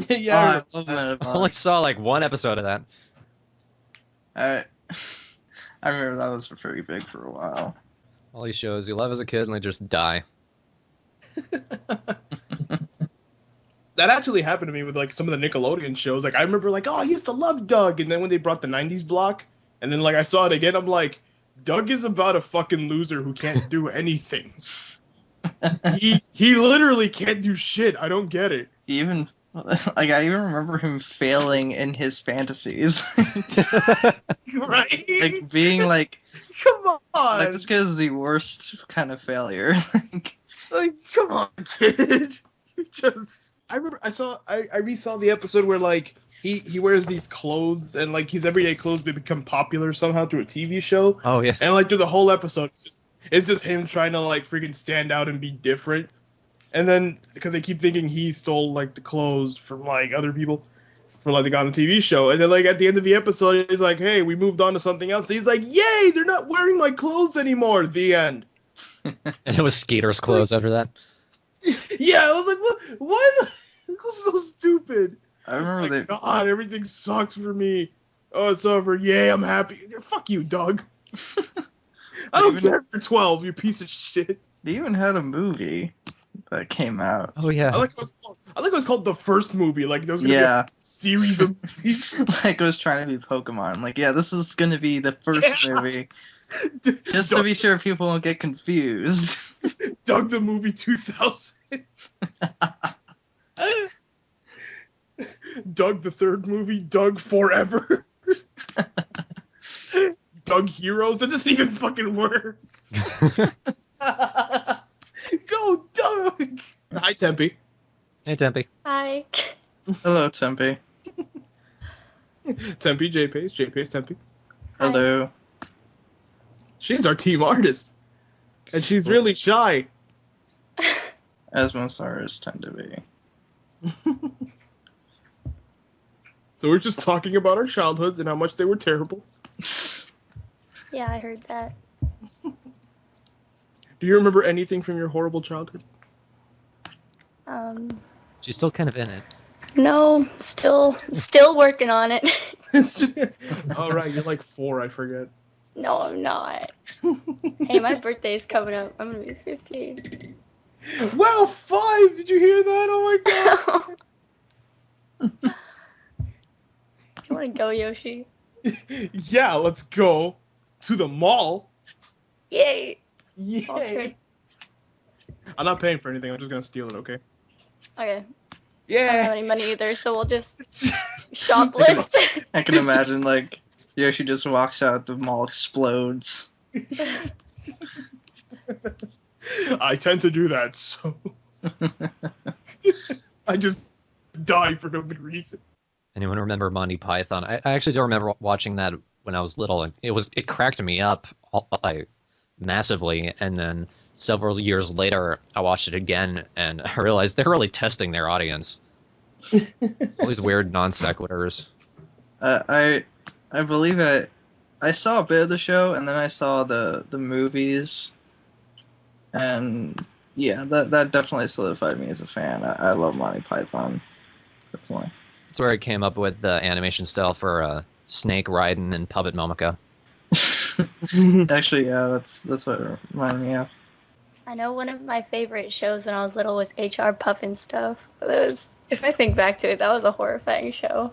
S2: Yeah.
S3: I love
S1: I
S3: Metabots.
S1: only saw like one episode of that.
S3: I remember that was pretty big for a while.
S1: All these shows you love as a kid and they just die.
S2: That actually happened to me with like some of the Nickelodeon shows. Like I remember like, oh, I used to love Doug, and then when they brought the 90s block, and then like I saw it again, I'm like, Doug is about a fucking loser who can't do anything. he literally can't do shit. I don't get it.
S3: Even like I even remember him failing in his fantasies.
S2: Right?
S3: Like being like,
S2: come on.
S3: like this guy is the worst kind of failure.
S2: Like, come on, kid. Just I remember I resaw the episode where like he wears these clothes and like his everyday clothes become popular somehow through a TV show.
S1: Oh yeah.
S2: And like through the whole episode it's just him trying to like freaking stand out and be different. And then because they keep thinking he stole like the clothes from like other people for like they got on the TV show. And then like at the end of the episode he's like, "Hey, we moved on to something else." And he's like, "Yay, they're not wearing my clothes anymore." The end.
S1: And it was Skeeter's clothes after that.
S2: Yeah, I was like, "What? Why? It was so stupid."
S3: I remember
S2: Like, God, everything sucks for me. Oh, it's over. Yay, I'm happy. Fuck you, Doug. I don't care if you're 12, you piece of shit.
S3: they even had a movie that came out.
S1: Oh yeah.
S2: I like it was called the first movie. Like there was gonna be a series of movies.
S3: Like it was trying to be Pokemon. Like, yeah, this is gonna be the first movie. Just to be sure people don't get confused.
S2: Doug the movie 2000. Doug the third movie. Doug Forever. Doug Heroes. That doesn't even fucking work. Go, Doug. Hi, Tempe.
S1: Hey Tempe.
S4: Hi.
S3: Hello, Tempe.
S2: Tempe, J-Pace, J-Pace, Tempe.
S3: Hello.
S2: She's our team artist. And she's really shy.
S3: As most artists tend to be.
S2: So we're just talking about our childhoods and how much they were terrible.
S4: Yeah, I heard that.
S2: Do you remember anything from your horrible childhood?
S1: She's still kind of in it.
S4: No, still working on it.
S2: All right, you're like 4, I forget.
S4: No, I'm not. Hey, my birthday's coming up. I'm gonna be 15.
S2: Wow, 5! Did you hear that? Oh my god!
S4: You wanna go, Yoshi?
S2: Yeah, let's go to the mall.
S4: Yay!
S2: Yay! I'm not paying for anything. I'm just gonna steal it. Okay?
S4: Okay. I don't have
S2: Yeah.
S4: any money either, so we'll just shoplift.
S3: I can imagine, like, Yoshi just walks out, the mall explodes.
S2: I tend to do that, so I just die for no good reason.
S1: Anyone remember Monty Python? I actually don't remember watching that when I was little. And it cracked me up like massively. And then several years later, I watched it again, and I realized they're really testing their audience. All these weird non sequiturs.
S3: I believe I saw a bit of the show, and then I saw the movies, and yeah, that definitely solidified me as a fan. I love Monty Python, personally.
S1: That's where I came up with the animation style for Snake, Raiden, and Puppet Momika.
S3: Actually, yeah, that's what it reminded me of.
S4: I know one of my favorite shows when I was little was HR Puffin Stuff. If I think back to it, that was a horrifying show.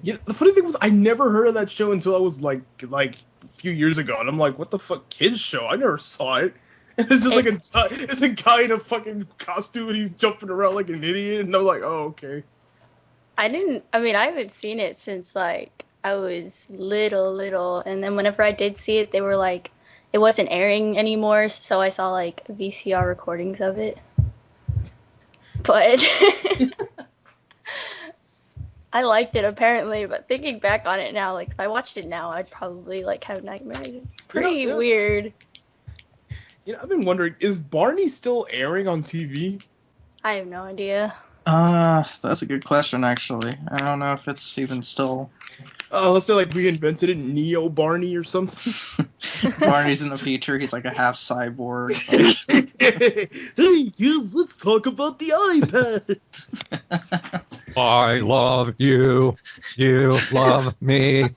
S2: Yeah, the funny thing was, I never heard of that show until I was like a few years ago, and I'm like, what the fuck, kids show? I never saw it. And it's just it's a guy in a fucking costume and he's jumping around like an idiot, and I'm like, oh, okay.
S4: I haven't seen it since like I was little, and then whenever I did see it, they were like, it wasn't airing anymore, so I saw like VCR recordings of it. But I liked it apparently, but thinking back on it now, like if I watched it now, I'd probably like have nightmares. It's pretty weird.
S2: You know, I've been wondering, is Barney still airing on TV?
S4: I have no idea.
S3: That's a good question, actually. I don't know if it's even still...
S2: Unless they like reinvented it, Neo Barney or something.
S3: Barney's in the feature. He's like a half cyborg.
S2: Hey kids, let's talk about the iPad.
S1: I love you. You love me.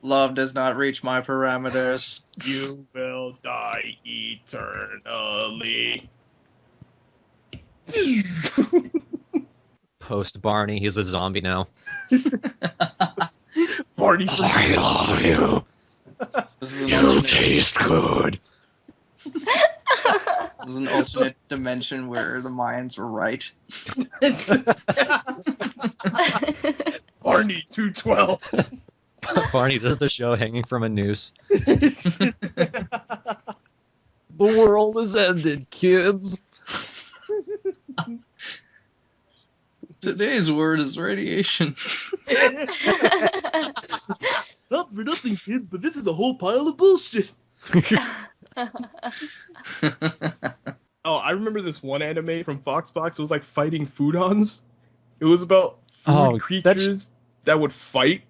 S3: Love does not reach my parameters.
S2: You will die eternally.
S1: Post Barney, he's a zombie now.
S2: Barney from
S1: I love you.
S3: This is an
S1: You
S3: alternate,
S1: taste good.
S3: this is an alternate dimension where the Mayans were right.
S2: Barney 212.
S1: Barney does the show hanging from a noose. The world has ended, kids.
S3: Today's word is radiation.
S2: Not for nothing, kids, but this is a whole pile of bullshit. Oh, I remember this one anime from Foxbox. It was like fighting Furons. It was about food creatures that would fight.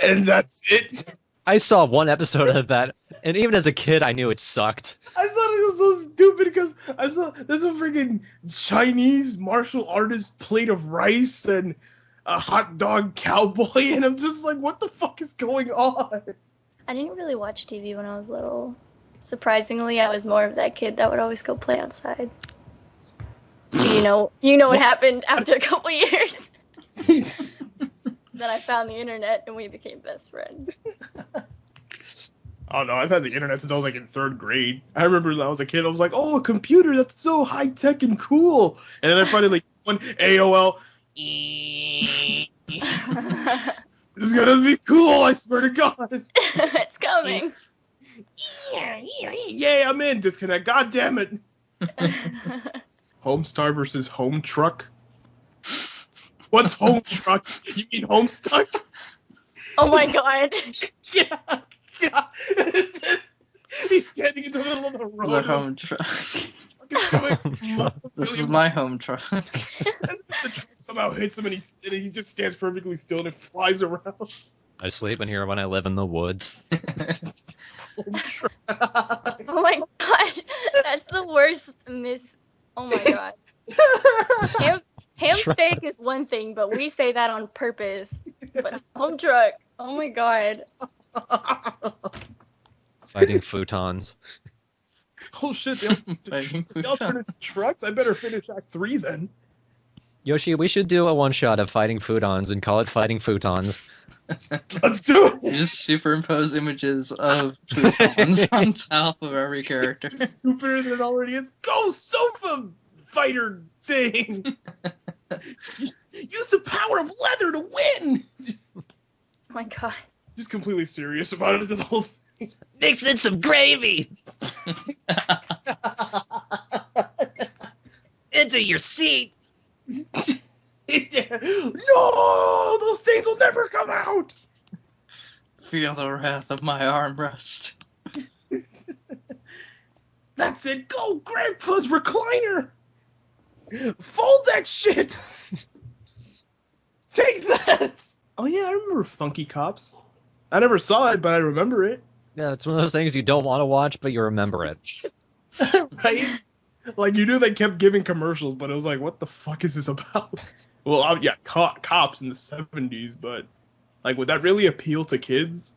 S2: And that's it.
S1: I saw one episode of that, and even as a kid, I knew it sucked.
S2: I thought it was so stupid because I saw there's a freaking Chinese martial artist plate of rice and a hot dog cowboy, and I'm just like, what the fuck is going on?
S4: I didn't really watch TV when I was little. Surprisingly, I was more of that kid that would always go play outside. So you know what happened after a couple years. Then I found the internet and we became best friends.
S2: Oh no, I've had the internet since I was like in 3rd grade. I remember when I was a kid, I was like, oh, a computer, that's so high tech and cool. And then I finally like one AOL. This is gonna be cool, I swear to God.
S4: It's coming.
S2: Yay, I'm in. Disconnect. God damn it. Homestar versus Home Truck. What's Home Truck? You mean Homestuck?
S4: Oh my god.
S2: Yeah. He's standing in the middle of the road.
S3: This is a home truck. This is my home truck.
S2: And the truck somehow hits him and he just stands perfectly still and it flies around.
S1: I sleep in here when I live in the woods.
S2: Home Truck.
S4: Oh my god. That's the worst Oh my god. Ham steak is one thing, but we say that on purpose. But home truck. Oh my god.
S1: Fighting futons.
S2: Oh shit, they all turn into trucks? I better finish Act 3 then.
S1: Yoshi, we should do a one-shot of fighting futons and call it Fighting Futons.
S2: Let's do it!
S3: You just superimpose images of plutons on top of every character.
S2: It's stupider than it already is. Go sofa fighter thing! Use the power of leather to win!
S4: Oh my god.
S2: Just completely serious about it the whole thing.
S1: Mix in some gravy! Into your seat!
S2: Yeah. No! Those things will never come out!
S3: Feel the wrath of my armrest.
S2: That's it! Go! Grandpa's recliner! Fold that shit! Take that! Oh yeah, I remember Funky Cops. I never saw it, but I remember it.
S1: Yeah, it's one of those things you don't want to watch, but you remember it.
S2: Right? Like, you knew they kept giving commercials, but it was like, what the fuck is this about? Well, yeah, cops in the 70s, but, like, would that really appeal to kids?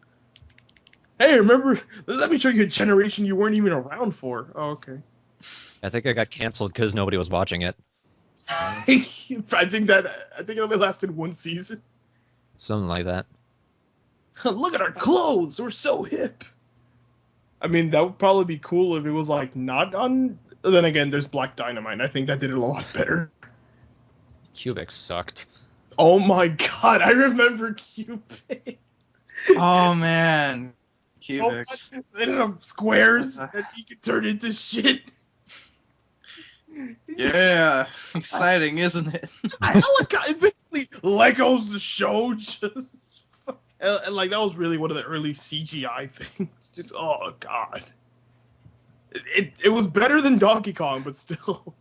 S2: Hey, remember, let me show you a generation you weren't even around for. Oh, okay.
S1: I think I got canceled because nobody was watching it.
S2: I think it only lasted one season.
S1: Something like that.
S2: Look at our clothes, we're so hip. I mean, that would probably be cool if it was, like, not on... Then again, there's Black Dynamite, and I think that did it a lot better.
S1: Cubic sucked.
S2: Oh my god, I remember Cupid.
S3: Oh man. Cubics.
S2: They didn't have squares that he could turn into shit.
S3: Yeah. Exciting, isn't it?
S2: Basically, Legos the show. Just, and like, that was really one of the early CGI things. Just, oh god. It was better than Donkey Kong, but still.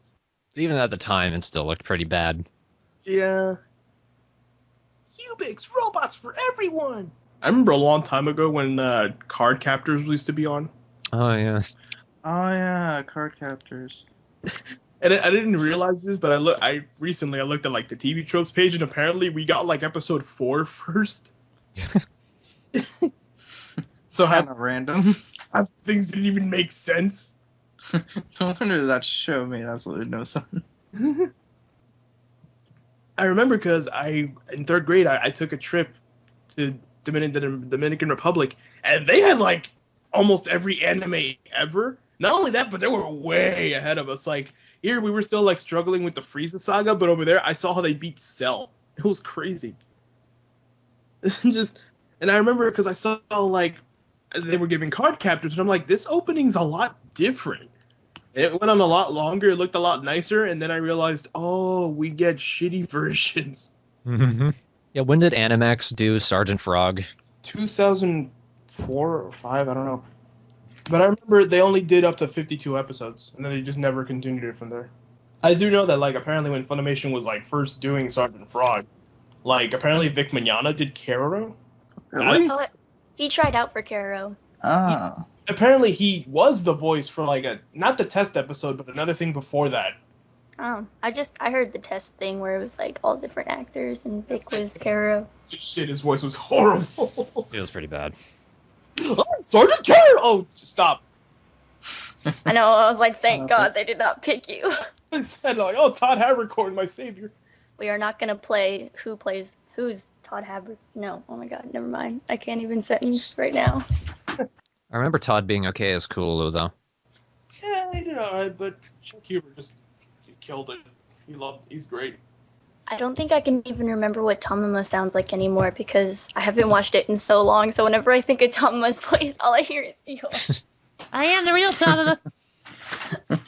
S1: Even at the time, it still looked pretty bad.
S2: Yeah. Cubics, robots for everyone. I remember a long time ago when Card Captors used to be on.
S1: Oh yeah.
S3: Oh yeah, card captors.
S2: And I didn't realize this, but I recently looked at like the TV tropes page, and apparently we got like episode 4 first. So
S3: Kind of random.
S2: things didn't even make sense.
S3: No wonder that show made absolutely no sense.
S2: I remember because in 3rd grade I took a trip to the Dominican Republic, and they had like almost every anime ever. Not only that, but they were way ahead of us. Like here, we were still like struggling with the Frieza saga, but over there, I saw how they beat Cell. It was crazy. And I remember because I saw like they were giving card captors, and I'm like, this opening's a lot different. It went on a lot longer. It looked a lot nicer, and then I realized, oh, we get shitty versions.
S1: Mm-hmm. Yeah, when did Animax do Sgt Frog?
S2: 2004 or 5, I don't know. But I remember they only did up to 52 episodes, and then they just never continued it from there. I do know that, like, apparently when Funimation was, like, first doing Sgt Frog, like, apparently Vic Mignogna did Keroro.
S3: Really?
S4: Oh, he tried out for Caro.
S3: Ah.
S2: Apparently he was the voice for, like, not the test episode, but another thing before that.
S4: Oh, I heard the test thing where it was like all different actors and Vic was Caro.
S2: Shit, his voice was horrible.
S1: It was pretty bad.
S2: Sergeant Kerr! Oh, just stop.
S4: I know, I was like, thank God they did not pick you.
S2: I said, like, oh, Todd Havercorn, my savior.
S4: We are not going to play who's Todd Haber. No, oh my God, never mind. I can't even sentence right now.
S1: I remember Todd being okay as Cooloo, though.
S2: Yeah, he did alright, but Chuck Huber just killed it. He's great.
S4: I don't think I can even remember what Tamama sounds like anymore because I haven't watched it in so long. So whenever I think of Tamama's voice, all I hear is yours.
S5: I am the real Tamama.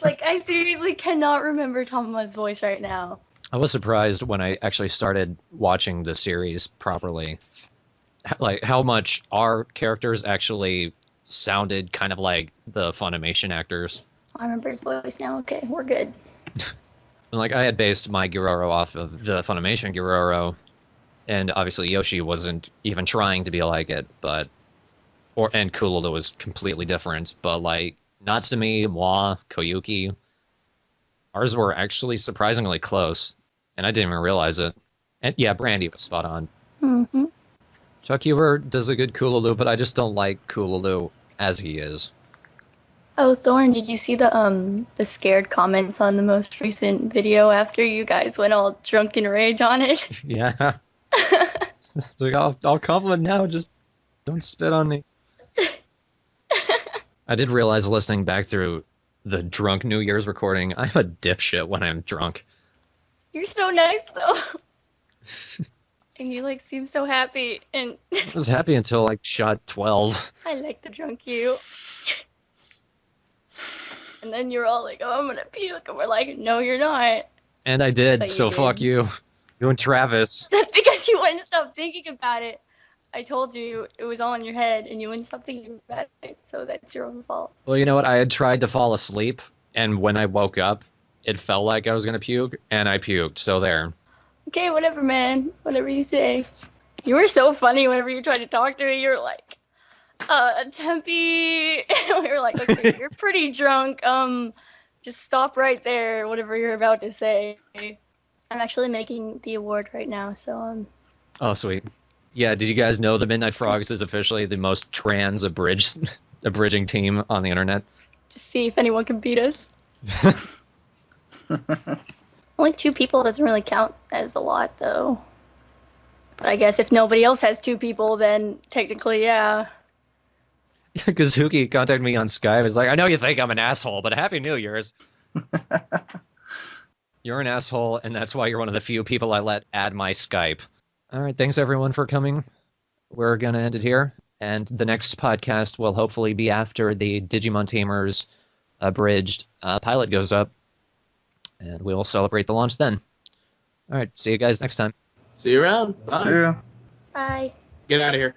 S4: Like, I seriously cannot remember Tamama's voice right now.
S1: I was surprised when I actually started watching the series properly, like how much our characters actually sounded kind of like the Funimation actors.
S4: I remember his voice now. Okay, we're good.
S1: And like I had based my Giroro off of the Funimation Giroro, and obviously Yoshi wasn't even trying to be like it, and Cooloo was completely different. But like Natsumi, Moi, Koyuki, ours were actually surprisingly close, and I didn't even realize it. And yeah, Brandy was spot on.
S4: Mm-hmm.
S1: Chuck Huber does a good Cooloo, but I just don't like Cooloo as he is.
S4: Oh, Thorn, did you see the scared comments on the most recent video after you guys went all drunk in rage on it?
S1: Yeah. It's like, I'll compliment now, just don't spit on me. I did realize listening back through the drunk New Year's recording, I'm a dipshit when I'm drunk.
S4: You're so nice, though. And you, like, seem so happy, and
S1: I was happy until, like, shot 12.
S4: I like the drunk you. And then you're all like, oh, I'm gonna puke, and we're like, no, you're not.
S1: And I did,
S4: But you
S1: so
S4: did.
S1: fuck you. You and Travis.
S4: That's because you wouldn't stop thinking about it. I told you it was all in your head, and you wouldn't stop thinking about it, so that's your own fault.
S1: Well, you know what? I had tried to fall asleep, and when I woke up, it felt like I was gonna puke, and I puked, so there.
S4: Okay, whatever, man. Whatever you say. You were so funny whenever you tried to talk to me. You were like, Tempe. And we were like, okay, you're pretty drunk. Just stop right there, whatever you're about to say. I'm actually making the award right now, so,
S1: Oh, sweet. Yeah, did you guys know the Midnight Frogs is officially the most trans abridging team on the internet?
S4: just see if anyone can beat us. Only 2 people doesn't really count as a lot, though. But I guess if nobody else has 2 people, then technically, yeah.
S1: Because Huki contacted me on Skype. He's like, I know you think I'm an asshole, but Happy New Year's. You're an asshole, and that's why you're one of the few people I let add my Skype. All right, thanks everyone for coming. We're going to end it here. And the next podcast will hopefully be after the Digimon Tamers abridged pilot goes up. And we will celebrate the launch then. All right, see you guys next time.
S2: See you around. Bye.
S3: Yeah.
S4: Bye.
S2: Get out of here.